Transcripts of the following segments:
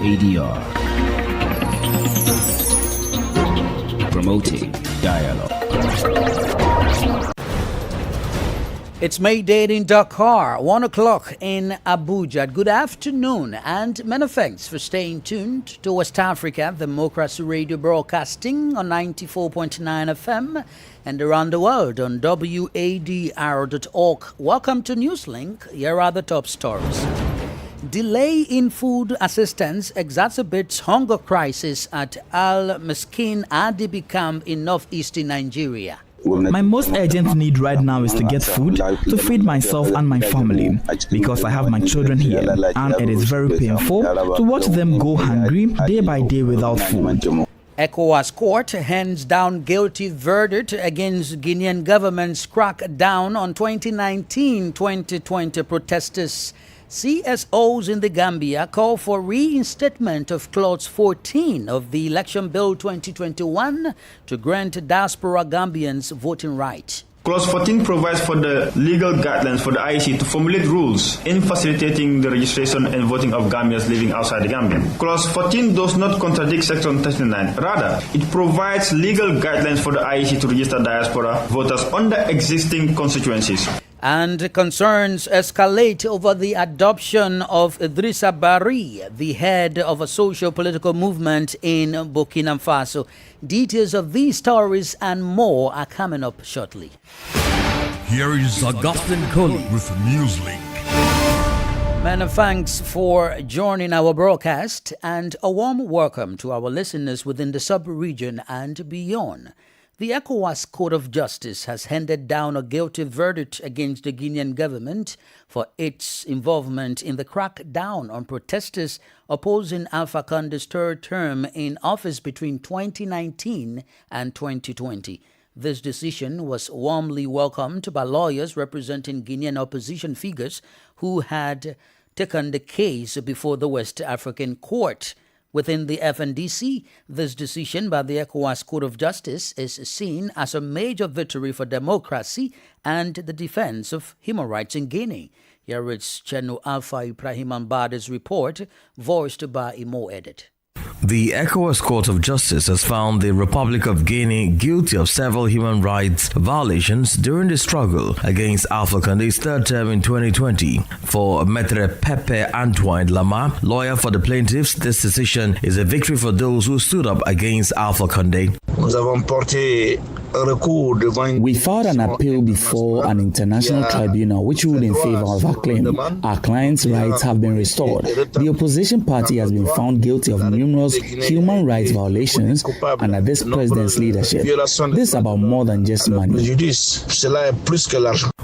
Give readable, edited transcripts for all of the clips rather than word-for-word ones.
WADR, promoting dialogue. It's May Day in Dakar, 1 o'clock in Abuja. Good afternoon, and many thanks for staying tuned to West Africa Democracy Radio Broadcasting on 94.9 FM and around the world on WADR.org. Welcome to Newslink. Here are the top stories. Delay in food assistance exacerbates hunger crisis at Al Miskin Adibi camp in northeastern Nigeria. My most urgent need right now is to get food to feed myself and my family because I have my children here, and it is very painful to watch them go hungry day by day without food. ECOWAS court hands down guilty verdict against Guinean government's crackdown on 2019-2020 protesters. CSOs in the Gambia call for reinstatement of Clause 14 of the Election Bill 2021 to grant diaspora Gambians voting rights. Clause 14 provides for the legal guidelines for the IEC to formulate rules in facilitating the registration and voting of Gambians living outside the Gambia. Clause 14 does not contradict Section 39. Rather, it provides legal guidelines for the IEC to register diaspora voters under existing constituencies. And concerns escalate over the adoption of Idrissa Barry, the head of a social-political movement in Burkina Faso. Details of these stories and more are coming up shortly. Here is Augustine Coley with Newslink. Many thanks for joining our broadcast, and a warm welcome to our listeners within the sub-region and beyond. The ECOWAS Court of Justice has handed down a guilty verdict against the Guinean government for its involvement in the crackdown on protesters opposing Alpha Conde's third term in office between 2019 and 2020. This decision was warmly welcomed by lawyers representing Guinean opposition figures who had taken the case before the West African Court. Within the FNDC, this decision by the ECOWAS Court of Justice is seen as a major victory for democracy and the defense of human rights in Guinea. Here is Chenu Alpha Ibrahim Ambada's report, voiced by Imo Edit. The ECOWAS Court of Justice has found the Republic of Guinea guilty of several human rights violations during the struggle against Alpha Conde's third term in 2020. For Maitre Pepe Antoine Lama, lawyer for the plaintiffs, this decision is a victory for those who stood up against Alpha Conde. We filed an appeal before an international tribunal which ruled in favor of our claim. Our clients' rights have been restored. The opposition party has been found guilty of numerous human rights violations under this president's leadership. This is about more than just money.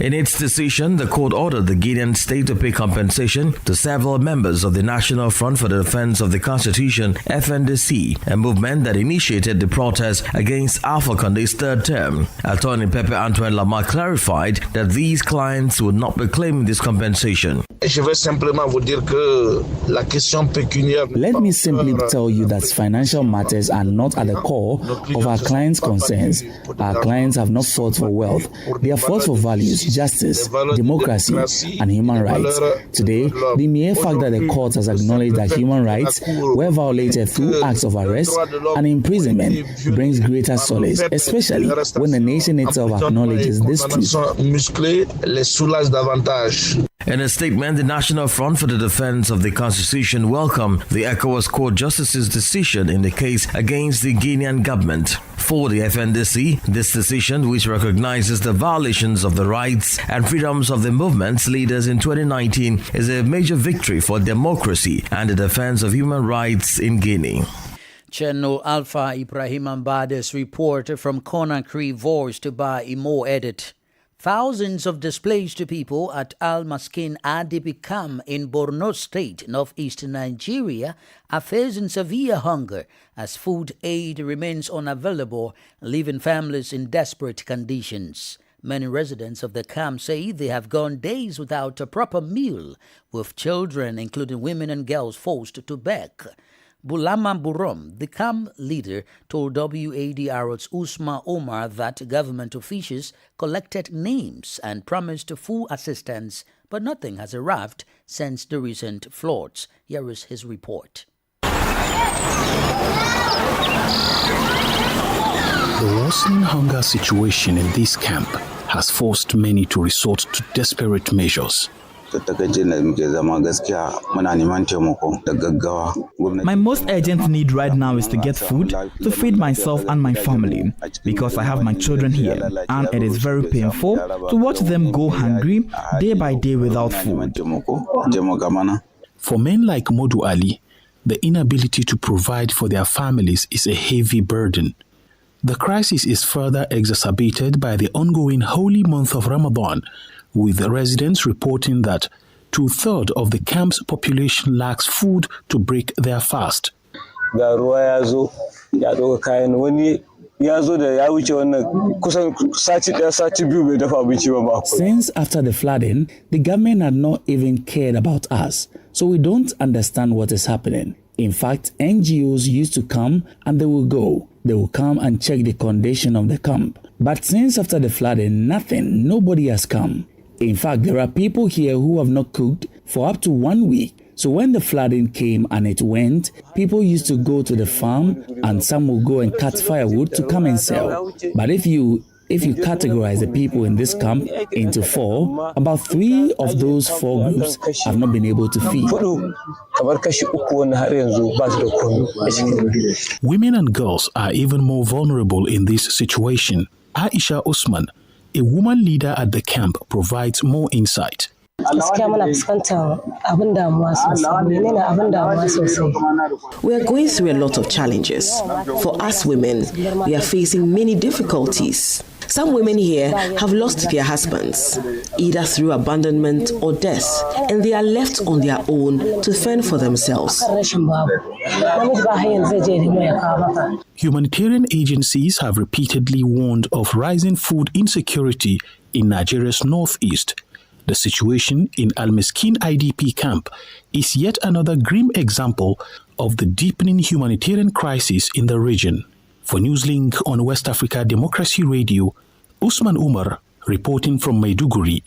In its decision, the court ordered the Guinean state to pay compensation to several members of the National Front for the Defense of the Constitution, FNDC, a movement that initiated the protest against Alpha Conde's third term. Attorney Pepe Antoine Lama clarified that these clients would not be claiming this compensation. Let me simply tell you that financial matters are not at the core of our clients' concerns. Our clients have not fought for wealth. They have fought for values, justice, democracy, and human rights. Today, the mere fact that the court has acknowledged that human rights were violated through acts of arrest and imprisonment brings greater solace, especially when the nation itself acknowledges this truth. In a statement, the National Front for the Defense of the Constitution welcomed the ECOWAS Court Justice's decision in the case against the Guinean government. For the FNDC, this decision, which recognizes the violations of the rights and freedoms of the movement's leaders in 2019, is a major victory for democracy and the defense of human rights in Guinea. Channel Alpha Ibrahim Ambada's report from Conakry, voiced by Imo Edit. Thousands of displaced people at Al Maskin Adibi camp in Borno State, northeastern Nigeria, are facing severe hunger as food aid remains unavailable, leaving families in desperate conditions. Many residents of the camp say they have gone days without a proper meal, with children, including women and girls, forced to beg. Bulama Burom, the camp leader, told WADR's Usman Omar that government officials collected names and promised full assistance, but nothing has arrived since the recent floods. Here is his report. The worsening hunger situation in this camp has forced many to resort to desperate measures. My most urgent need right now is to get food to feed myself and my family, because I have my children here, and it is very painful to watch them go hungry day by day without food. For men like Modu Ali, the inability to provide for their families is a heavy burden. The crisis is further exacerbated by the ongoing holy month of Ramadan, with the residents reporting that 2/3 of the camp's population lacks food to break their fast. Since after the flooding, the government had not even cared about us, so we don't understand what is happening. In fact, NGOs used to come and they will go. They will come and check the condition of the camp. But since after the flooding, nobody has come. In fact, there are people here who have not cooked for up to 1 week. So when the flooding came and it went, people used to go to the farm and some will go and cut firewood to come and sell. But if you categorize the people in this camp into 4, about 3 of those 4 groups have not been able to feed. Women and girls are even more vulnerable in this situation. Aisha Usman, a woman leader at the camp, provides more insight. We are going through a lot of challenges. For us women, we are facing many difficulties. Some women here have lost their husbands, either through abandonment or death, and they are left on their own to fend for themselves. Humanitarian agencies have repeatedly warned of rising food insecurity in Nigeria's northeast. The situation in Al-Miskin IDP camp is yet another grim example of the deepening humanitarian crisis in the region. For Newslink on West Africa Democracy Radio, Usman Umar reporting from Maiduguri,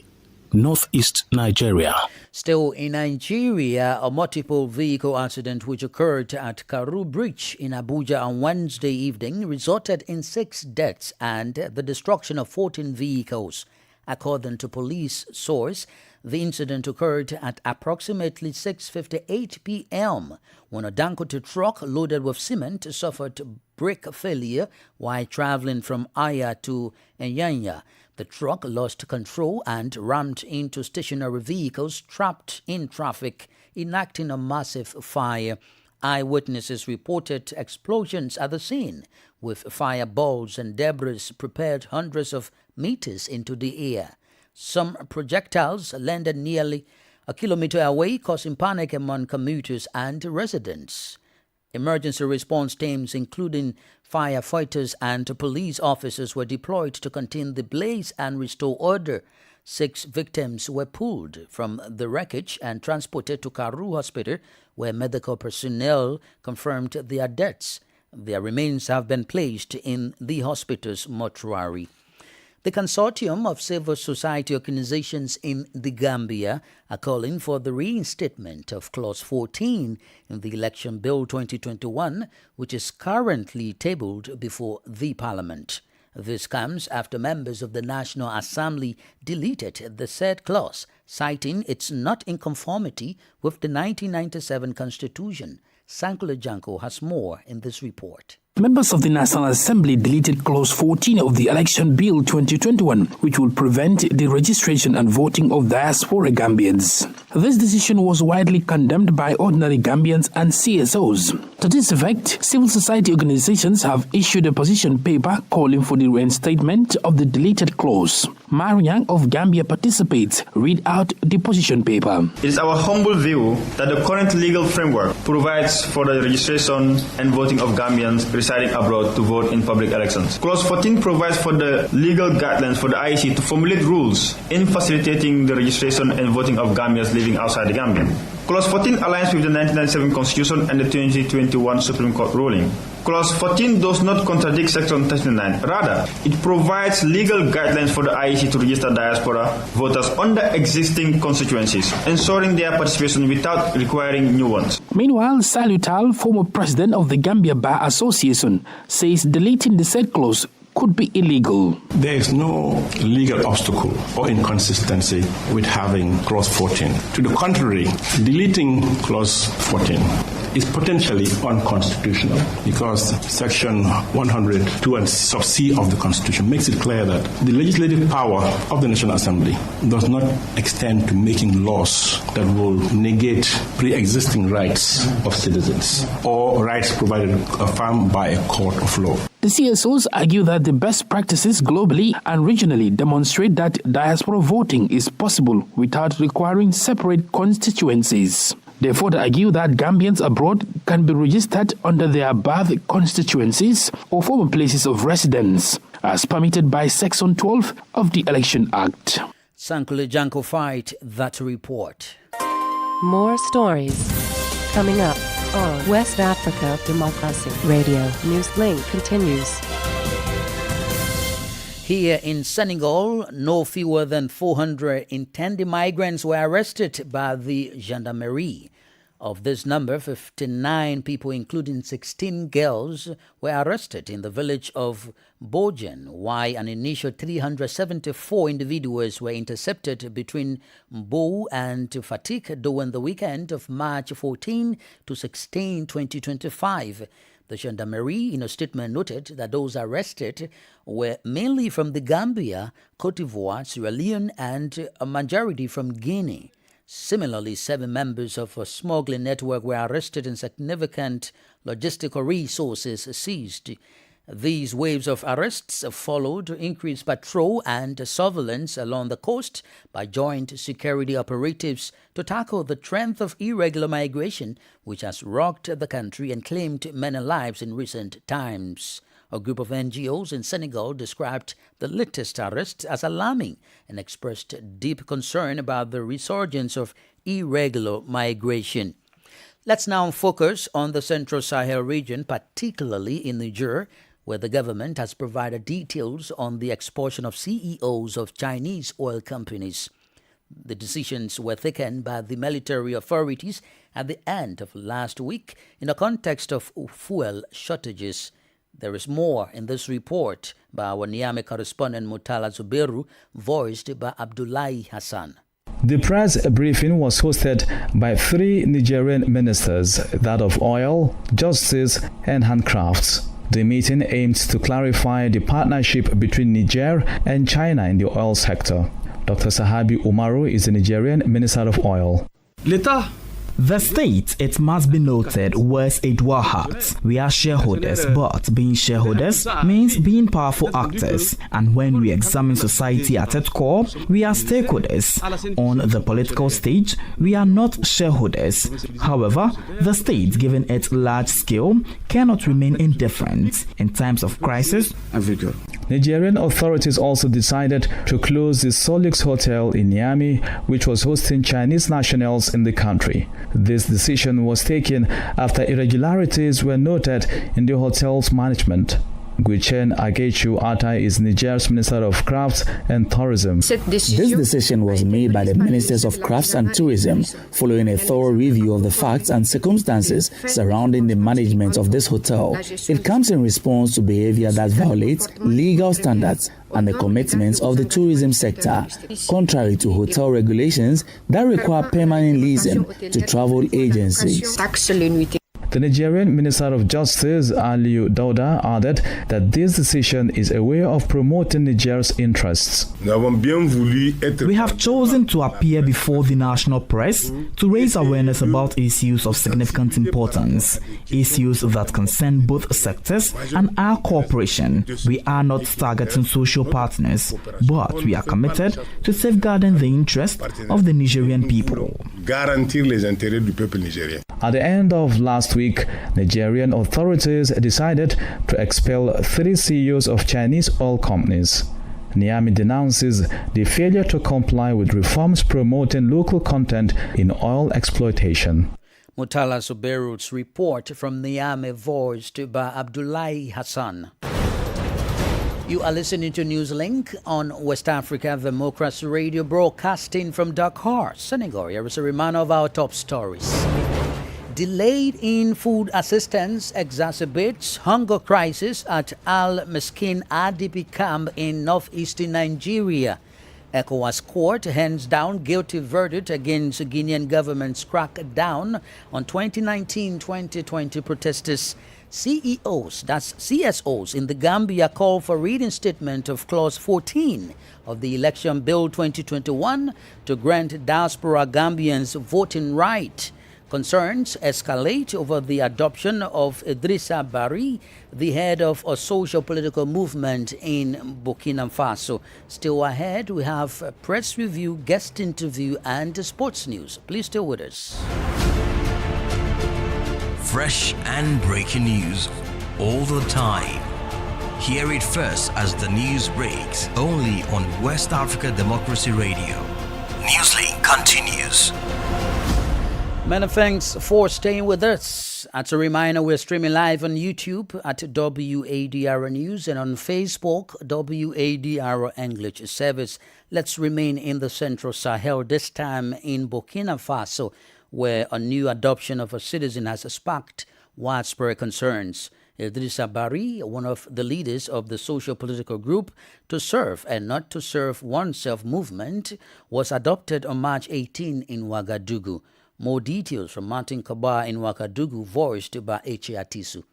northeast Nigeria. Still in Nigeria, a multiple vehicle accident which occurred at Karu Bridge in Abuja on Wednesday evening resulted in 6 deaths and the destruction of 14 vehicles. According to police source, the incident occurred at approximately 6:58 p.m. when a Dangote truck loaded with cement suffered brake failure while traveling from Aya to Enyanya. The truck lost control and rammed into stationary vehicles trapped in traffic, enacting a massive fire. Eyewitnesses reported explosions at the scene, with fireballs and debris prepared hundreds of meters into the air. Some projectiles landed nearly a kilometer away, causing panic among commuters and residents. Emergency response teams, including firefighters and police officers, were deployed to contain the blaze and restore order. 6 victims were pulled from the wreckage and transported to Karu Hospital, where medical personnel confirmed their deaths. Their remains have been placed in the hospital's mortuary. The consortium of civil society organizations in the Gambia are calling for the reinstatement of Clause 14 in the Election Bill 2021, which is currently tabled before the Parliament. This comes after members of the National Assembly deleted the said clause, citing it's not in conformity with the 1997 Constitution. Sankula Janko has more in this report. Members of the National Assembly deleted Clause 14 of the Election Bill 2021, which will prevent the registration and voting of diaspora Gambians. This decision was widely condemned by ordinary Gambians and CSOs. To this effect, civil society organizations have issued a position paper calling for the reinstatement of the deleted clause. Mariang of Gambia Participates read out the position paper. It is our humble view that the current legal framework provides for the registration and voting of Gambians residing abroad to vote in public elections. Clause 14 provides for the legal guidelines for the IEC to formulate rules in facilitating the registration and voting of Gambians living outside the Gambia. Clause 14 aligns with the 1997 Constitution and the 2021 Supreme Court ruling. Clause 14 does not contradict Section 39. Rather, it provides legal guidelines for the IEC to register diaspora voters under existing constituencies, ensuring their participation without requiring new ones. Meanwhile, Salutal, former president of the Gambia Bar Association, says deleting the said clause could be illegal. There is no legal obstacle or inconsistency with having clause 14. To the contrary, deleting clause 14 is potentially unconstitutional because section 102 and sub C of the Constitution makes it clear that the legislative power of the National Assembly does not extend to making laws that will negate pre-existing rights of citizens or rights provided affirmed by a court of law. The CSOs argue that the best practices globally and regionally demonstrate that diaspora voting is possible without requiring separate constituencies. Therefore, they argue that Gambians abroad can be registered under their birth constituencies or former places of residence, as permitted by Section 12 of the Election Act. Sankule Janko fight that report. More stories coming up on West Africa Democracy Radio. Newslink continues. Here in Senegal, no fewer than 410 migrants were arrested by the gendarmerie. Of this number, 59 people, including 16 girls, were arrested in the village of Bojen, while an initial 374 individuals were intercepted between Bou and Fatik during the weekend of March 14 to 16, 2025. The gendarmerie, in a statement, noted that those arrested were mainly from the Gambia, Cote d'Ivoire, Sierra Leone, and a majority from Guinea. Similarly, 7 members of a smuggling network were arrested and significant logistical resources seized. These waves of arrests followed increased patrol and surveillance along the coast by joint security operatives to tackle the trend of irregular migration, which has rocked the country and claimed many lives in recent times. A group of NGOs in Senegal described the latest arrests as alarming and expressed deep concern about the resurgence of irregular migration. Let's now focus on the Central Sahel region, particularly in Niger, where the government has provided details on the expulsion of CEOs of Chinese oil companies. The decisions were taken by the military authorities at the end of last week in a context of fuel shortages. There is more in this report by our Niamey correspondent Mutala Zuberu, voiced by Abdullahi Hassan. The press briefing was hosted by 3 Nigerian ministers, that of oil, justice, and handcrafts. The meeting aimed to clarify the partnership between Niger and China in the oil sector. Dr. Sahabi Umaru is the Nigerian Minister of Oil. The state, it must be noted, wears a dual hat. We are shareholders, but being shareholders means being powerful actors. And when we examine society at its core, we are stakeholders. On the political stage, we are not shareholders. However, the state, given its large scale, cannot remain indifferent in times of crisis. Nigerian authorities also decided to close the Solix Hotel in Niamey, which was hosting Chinese nationals in the country. This decision was taken after irregularities were noted in the hotel's management. Guichen Agechu Atai is Niger's Minister of Crafts and Tourism. This decision was made by the Ministers of Crafts and Tourism following a thorough review of the facts and circumstances surrounding the management of this hotel. It comes in response to behavior that violates legal standards and the commitments of the tourism sector, contrary to hotel regulations that require permanent leasing to travel agencies. The Nigerian Minister of Justice, Aliyu Dauda, added that this decision is a way of promoting Niger's interests. We have chosen to appear before the national press to raise awareness about issues of significant importance, issues that concern both sectors and our cooperation. We are not targeting social partners, but we are committed to safeguarding the interests of the Nigerian people. At the end of last week, Nigerian authorities decided to expel 3 CEOs of Chinese oil companies. Niamey denounces the failure to comply with reforms promoting local content in oil exploitation. Mutala Zuberut's report from Niamey, voiced by Abdullahi Hassan. You are listening to Newslink on West Africa Democracy Radio, broadcasting from Dakar, Senegal. Here is a reminder of our top stories. Delayed in food assistance exacerbates hunger crisis at Al-Miskin IDP camp in northeastern Nigeria. ECOWAS court hands down guilty verdict against Guinean government's crackdown on 2019-2020 protesters. CSOs in the Gambia call for reinstatement of Clause 14 of the Election Bill 2021 to grant diaspora Gambians voting right. Concerns escalate over the adoption of Idrissa Barry, the head of a social political movement in Burkina Faso. Still ahead, we have a press review, guest interview, and sports news. Please stay with us. Fresh and breaking news all the time. Hear it first as the news breaks, only on West Africa Democracy Radio. Newslink continues. Many thanks for staying with us. As a reminder, we're streaming live on YouTube at WADR News and on Facebook, WADR English Service. Let's remain in the Central Sahel, this time in Burkina Faso, where a new adoption of a citizen has sparked widespread concerns. Idrissa Barry, one of the leaders of the social political group To Serve and Not to Serve Oneself movement, was adopted on March 18 in Ouagadougou. More details from Martin Kabar in Ouagadougou, voiced by Eche Atisu.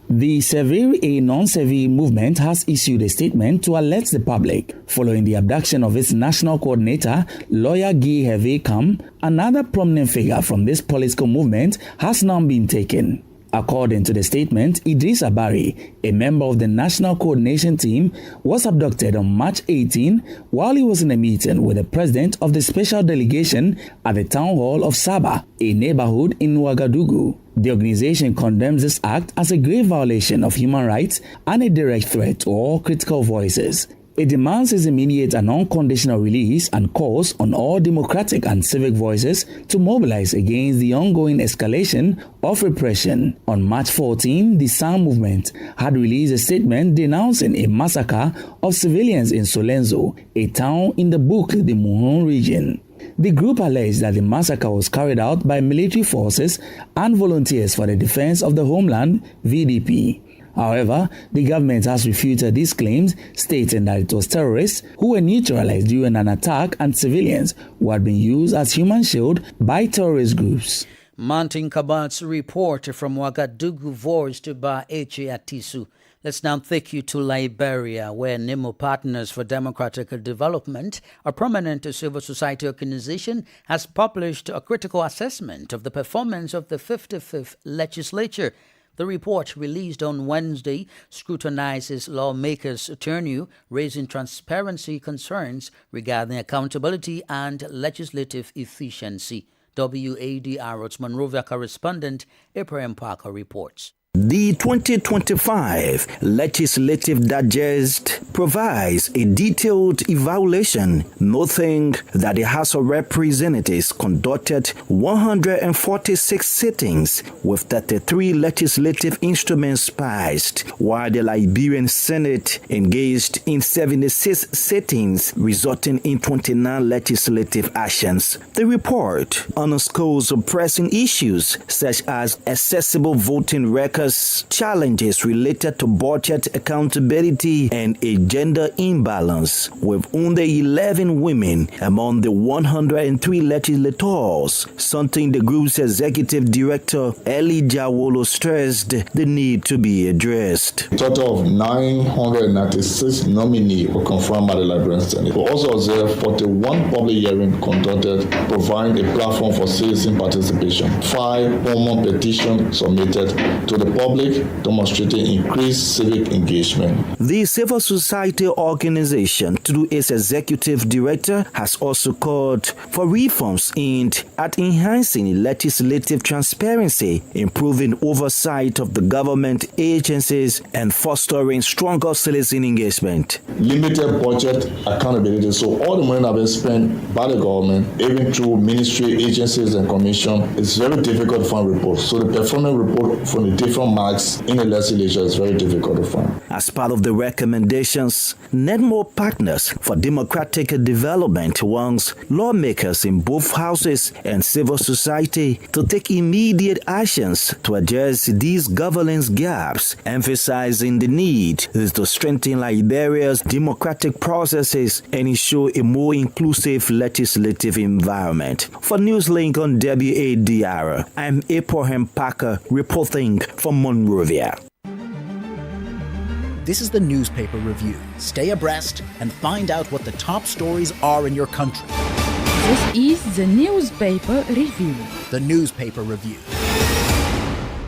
The Servir a Non-Servir movement has issued a statement to alert the public following the abduction of its national coordinator, lawyer Guy Hervé Kam. Another prominent figure from this political movement has now been taken. According to the statement, Idrissa Barry, a member of the national coordination team, was abducted on March 18 while he was in a meeting with the president of the special delegation at the town hall of Saba, a neighborhood in Ouagadougou. The organization condemns this act as a grave violation of human rights and a direct threat to all critical voices. It demands his immediate and unconditional release and calls on all democratic and civic voices to mobilize against the ongoing escalation of repression. On March 14, the SAM movement had released a statement denouncing a massacre of civilians in Solenzo, a town in the Boucle de Mouhon region. The group alleged that the massacre was carried out by military forces and volunteers for the defense of the homeland, VDP. However, the government has refuted these claims, stating that it was terrorists who were neutralized during an attack and civilians who had been used as human shield by terrorist groups. Martin Kabat's report from Ouagadougou, voiced by Eche Atisu. Let's now take you to Liberia, where Nemo Partners for Democratic Development, a prominent civil society organization, has published a critical assessment of the performance of the 55th legislature. The report, released on Wednesday, scrutinizes lawmakers' tenure, raising transparency concerns regarding accountability and legislative efficiency. WADR's Monrovia correspondent Ephraim Parker reports. The 2025 Legislative Digest provides a detailed evaluation, noting that the House of Representatives conducted 146 sittings with 33 legislative instruments passed, while the Liberian Senate engaged in 76 sittings, resulting in 29 legislative actions. The report underscores pressing issues such as accessible voting records, challenges related to budget accountability, and a gender imbalance, with only 11 women among the 103 legislators, something the group's executive director, Elijah Wolo, stressed the need to be addressed. A total of 996 nominees were confirmed by the Liberian Senate. We also observed 41 public hearings conducted, providing a platform for citizen participation. 5 formal petitions submitted to the public demonstrating increased civic engagement. The civil society organization, through its executive director, has also called for reforms aimed at enhancing legislative transparency, improving oversight of the government agencies, and fostering stronger citizen engagement. Limited budget accountability, so all the money that been spent by the government, even through ministry, agencies, and commission, it's very difficult to find reports. So the performance report from the different marks in the legislature is very difficult to find. As part of the recommendations, Netmore Partners for Democratic Development wants lawmakers in both houses and civil society to take immediate actions to address these governance gaps, emphasizing the need to strengthen Liberia's democratic processes and ensure a more inclusive legislative environment. For Newslink on WADR, I'm Abraham Parker reporting from Monrovia. This is the newspaper review. Stay abreast and find out what the top stories are in your country. This is the newspaper review. The newspaper review.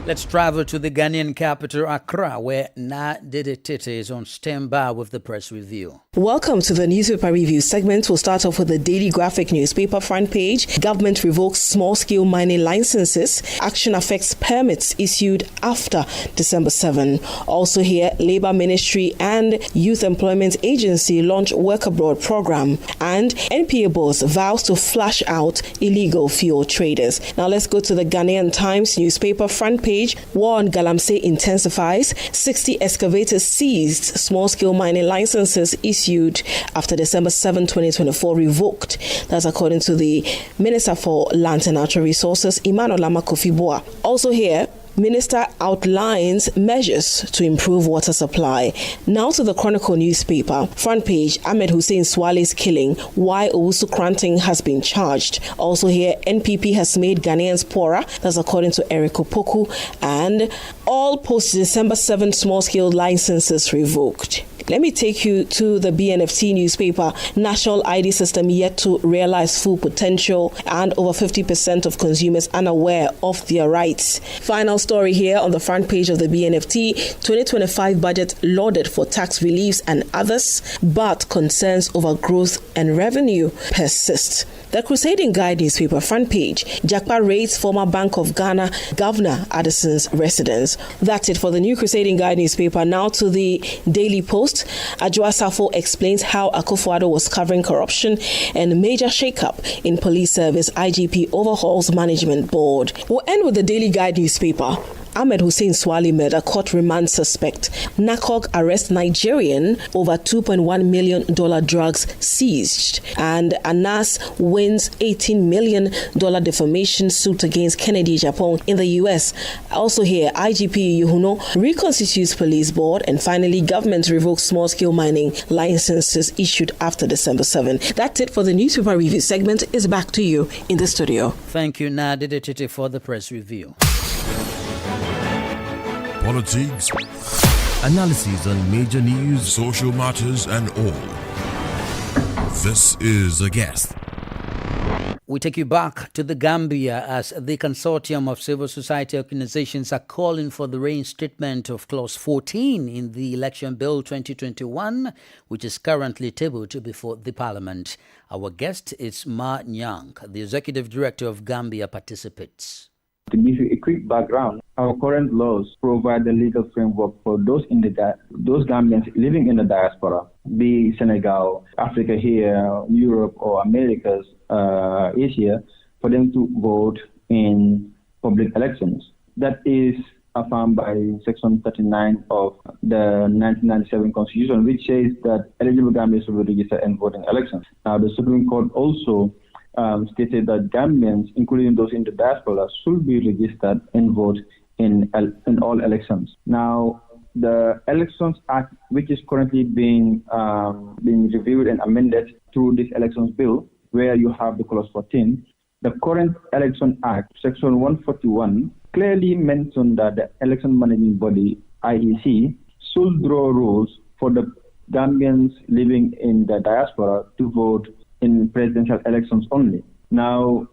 Let's travel to the Ghanaian capital, Accra, where Nadede Tete is on standby with the press review. Welcome to the newspaper review segment. We'll start off with the Daily Graphic newspaper front page. Government revokes small-scale mining licenses. Action affects permits issued after December 7. Also here, Labour Ministry and Youth Employment Agency launch work abroad program. And NPA boss vows to flush out illegal fuel traders. Now let's go to the Ghanaian Times newspaper front page. War on Galamsey intensifies. 60 excavators seized. Small-scale mining licenses issued after December 7, 2024 revoked. That's according to the Minister for Land and Natural Resources, Emmanuel Kofi-Boa. Also here, Minister outlines measures to improve water supply. Now to the Chronicle newspaper. Front page, Ahmed Hussein Swale's killing. Why Owusu Kranting has been charged. Also here, NPP has made Ghanaians poorer. That's according to Eric Opoku. And all post-December 7 small-scale licenses revoked. Let me take you to the BNFT newspaper. National ID system yet to realize full potential, and over 50% of consumers unaware of their rights. Final story here on the front page of the BNFT. 2025 budget lauded for tax reliefs and others, but concerns over growth and revenue persist. The Crusading Guide newspaper front page. Jakpa raids former Bank of Ghana Governor Addison's residence. That's it for the New Crusading Guide newspaper. Now to the Daily Post. Adjoa Safo explains how Akufo-Addo was covering corruption and major shakeup in police service. IGP overhauls management board. We'll end with the Daily Guide newspaper. Ahmed Hussein Swale murder court remand suspect. NACOG arrests Nigerian over $2.1 million drugs seized. And Anas wins $18 million defamation suit against Kennedy Japan in the US. Also here, IGP Yuhuno reconstitutes police board. And finally, government revokes small-scale mining licenses issued after December 7. That's it for the newspaper review segment. It's back to you in the studio. Thank you, Nadede Tete, for the press review. Politics, analyses on major news, social matters, and all. This is A Guest. We take you back to the Gambia as the consortium of civil society organizations are calling for the reinstatement of Clause 14 in the Election Bill 2021, which is currently tabled before the Parliament. Our guest is Ma Nyang, the Executive Director of Gambia Participates. To give you a quick background, our current laws provide the legal framework for those Gambians living in the diaspora, be Senegal, Africa here, Europe, or Americas, Asia, for them to vote in public elections. That is affirmed by Section 39 of the 1997 Constitution, which says that eligible Gambians will be registered and vote in elections. Now, the Supreme Court also stated that Gambians, including those in the diaspora, should be registered and vote in all elections. Now, the Elections Act, which is currently being reviewed and amended through this Elections Bill, where you have the Clause 14, the current Election Act, Section 141, clearly mentioned that the election managing body, IEC, should draw rules for the Gambians living in the diaspora to vote in presidential elections only. Now,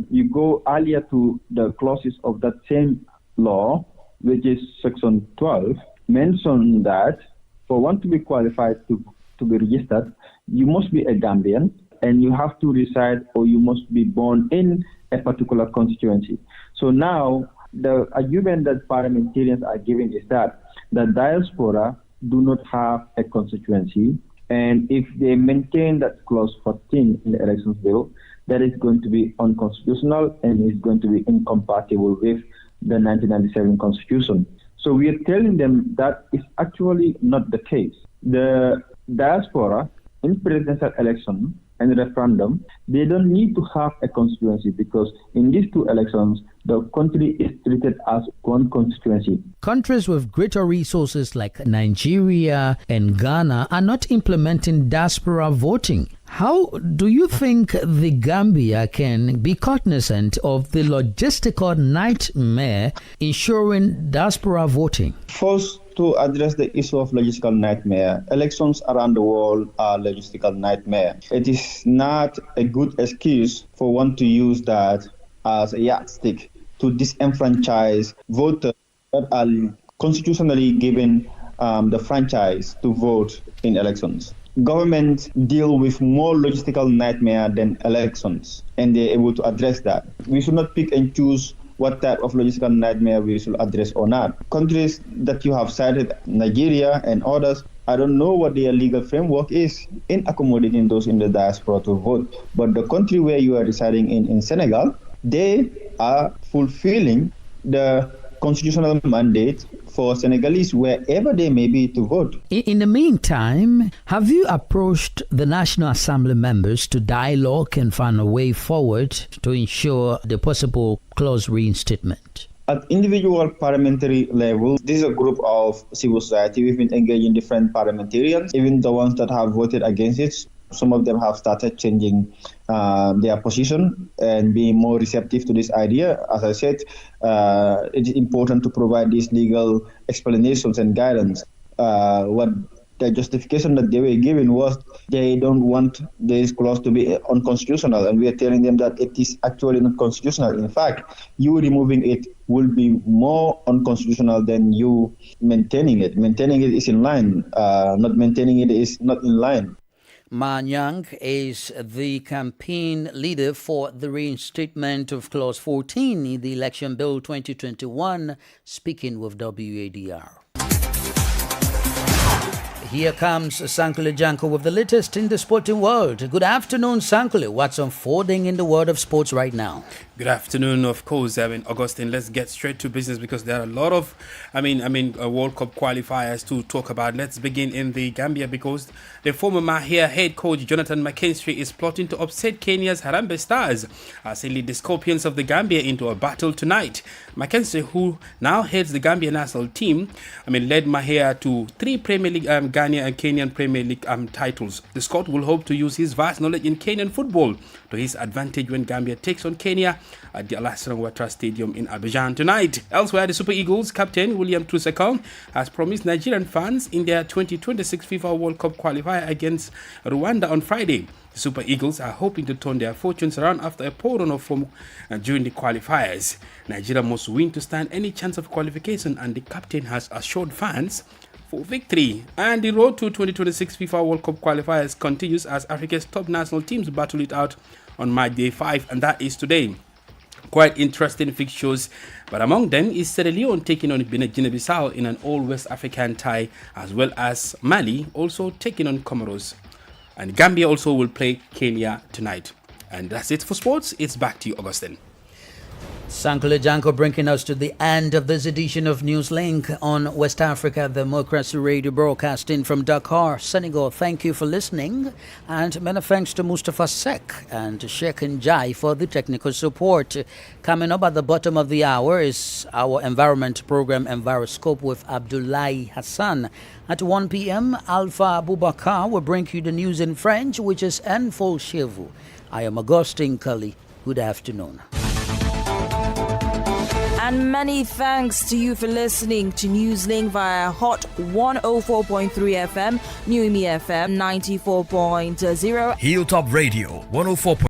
you go earlier to the clauses of that same law, which is Section 12, mentions that for one to be qualified to be registered, you must be a Gambian and you have to reside or you must be born in a particular constituency. So now the argument that parliamentarians are giving is that the diaspora do not have a constituency, and if they maintain that clause 14 in the elections bill, that is going to be unconstitutional and is going to be incompatible with the 1997 constitution. So we are telling them that is actually not the case. The diaspora in presidential election and referendum, they don't need to have a constituency because in these two elections, the country is treated as one constituency. Countries with greater resources like Nigeria and Ghana are not implementing diaspora voting. How do you think the Gambia can be cognizant of the logistical nightmare ensuring diaspora voting? First, to address the issue of logistical nightmare, elections around the world are logistical nightmare. It is not a good excuse for one to use that as a yardstick to disenfranchise voters that are constitutionally given the franchise to vote in elections. Governments deal with more logistical nightmare than elections, and they're able to address that. We should not pick and choose what type of logistical nightmare we should address or not. Countries that you have cited, Nigeria and others, I don't know what their legal framework is in accommodating those in the diaspora to vote. But the country where you are residing in Senegal, they are fulfilling the constitutional mandate for Senegalese wherever they may be to vote. In the meantime, have you approached the National Assembly members to dialogue and find a way forward to ensure the possible clause reinstatement? At individual parliamentary level, this is a group of civil society. We've been engaging different parliamentarians, even the ones that have voted against it. Some of them have started changing their position and being more receptive to this idea. As I said, it is important to provide these legal explanations and guidance. What the justification that they were given was they don't want this clause to be unconstitutional, and we are telling them that it is actually not constitutional. In fact, you removing it will be more unconstitutional than you maintaining it. Maintaining it is in line. Not maintaining it is not in line. Ma Nyang is the campaign leader for the reinstatement of Clause 14 in the Election Bill 2021, speaking with WADR. Here comes Sankule Janko with the latest in the sporting world. Good afternoon, Sankule. What's unfolding in the world of sports right now? Good afternoon, of course. Augustine, let's get straight to business because there are a lot of, World Cup qualifiers to talk about. Let's begin in the Gambia because the former Mahia head coach Jonathan McKinstry is plotting to upset Kenya's Harambee Stars as he leads the Scorpions of the Gambia into a battle tonight. McKinstry, who now heads the Gambia national team, led Mahia to 3 Premier League Ghana and Kenyan Premier League titles. The Scot will hope to use his vast knowledge in Kenyan football to his advantage when Gambia takes on Kenya at the Alassane Ouattara Stadium in Abidjan tonight. Elsewhere, the Super Eagles captain William Troost-Ekong has promised Nigerian fans in their 2026 FIFA World Cup qualifier against Rwanda on Friday. The Super Eagles are hoping to turn their fortunes around after a poor run of form during the qualifiers. Nigeria must win to stand any chance of qualification, and the captain has assured fans for victory. And the road to 2026 FIFA World Cup qualifiers continues as Africa's top national teams battle it out on March Day 5, and that is today. Quite interesting fixtures, but among them is Sierra Leone taking on Guinea-Bissau in an all-West African tie, as well as Mali also taking on Comoros. And Gambia also will play Kenya tonight. And that's it for sports. It's back to you, Augustine. Sankule Janko bringing us to the end of this edition of Newslink on West Africa Democracy Radio, broadcasting from Dakar, Senegal. Thank you for listening, and many thanks to Mustafa Sek and Sheikh Njai for the technical support. Coming up at the bottom of the hour is our environment program, Enviroscope, with Abdullahi Hassan. At 1 p.m., Alpha Abubakar will bring you the news in French, which is En Full Chez Vous. I am Augustine Cully. Good afternoon. And many thanks to you for listening to Newslink via Hot 104.3 FM, New Me FM 94.0, Hilltop Radio 104.